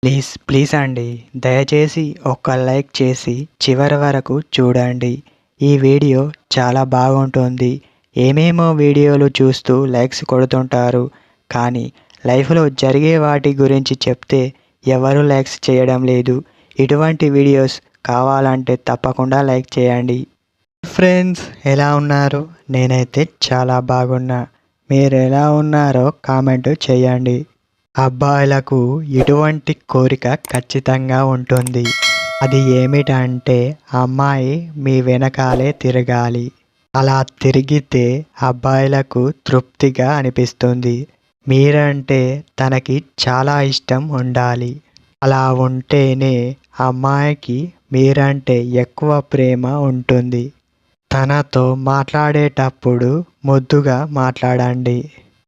Please please అండి, దయచేసి ఒక్క లైక్ చేసి చివరి వరకు చూడండి. ఈ వీడియో చాలా బాగుంటుంది. ఏమేమో వీడియోలు చూస్తూ లైక్స్ కొడుతుంటారు, కానీ లైఫ్లో జరిగే వాటి గురించి చెప్తే ఎవరు లైక్స్ చేయడం లేదు. ఇటువంటి వీడియోస్ కావాలంటే తప్పకుండా లైక్ చేయండి. ఫ్రెండ్స్, ఎలా ఉన్నారు? నేనైతే చాలా బాగున్నా. మీరు ఎలా ఉన్నారో కామెంట్ చేయండి. అబ్బాయిలకు ఇటువంటి కోరిక ఖచ్చితంగా ఉంటుంది. అది ఏమిటంటే అమ్మాయి మీ వెనకాలే తిరగాలి. అలా తిరిగితే అబ్బాయిలకు తృప్తిగా అనిపిస్తుంది. మీరంటే తనకి చాలా ఇష్టం ఉండాలి. అలా ఉంటేనే అమ్మాయికి మీరంటే ఎక్కువ ప్రేమ ఉంటుంది. తనతో మాట్లాడేటప్పుడు ముద్దుగా మాట్లాడండి.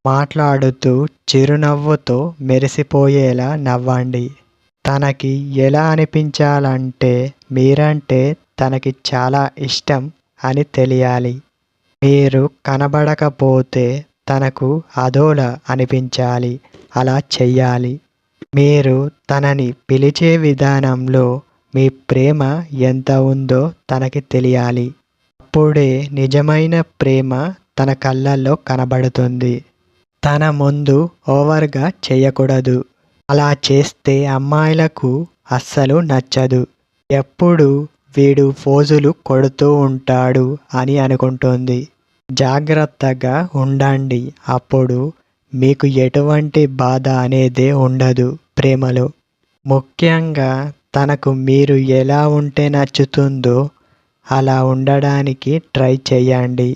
మాట్లాడుతూ చిరునవ్వుతో మెరిసిపోయేలా నవ్వండి. తనకి ఎలా అనిపించాలంటే మీరంటే తనకి చాలా ఇష్టం అని తెలియాలి. మీరు కనబడకపోతే తనకు అదోలా అనిపించాలి. అలా చెయ్యాలి. మీరు తనని పిలిచే విధానంలో మీ ప్రేమ ఎంత ఉందో తనకి తెలియాలి. అప్పుడే నిజమైన ప్రేమ తన కళ్ళల్లో కనబడుతుంది. తన ముందు ఓవర్గా చేయకూడదు. అలా చేస్తే అమ్మాయిలకు అస్సలు నచ్చదు. ఎప్పుడు వీడు ఫోజులు కొడుతూ ఉంటాడు అని అనుకుంటుంది. జాగ్రత్తగా ఉండండి. అప్పుడు మీకు ఎటువంటి బాధ అనేదే ఉండదు ప్రేమలో. ముఖ్యంగా తనకు మీరు ఎలా ఉంటే నచ్చుతుందో అలా ఉండడానికి ట్రై చేయండి.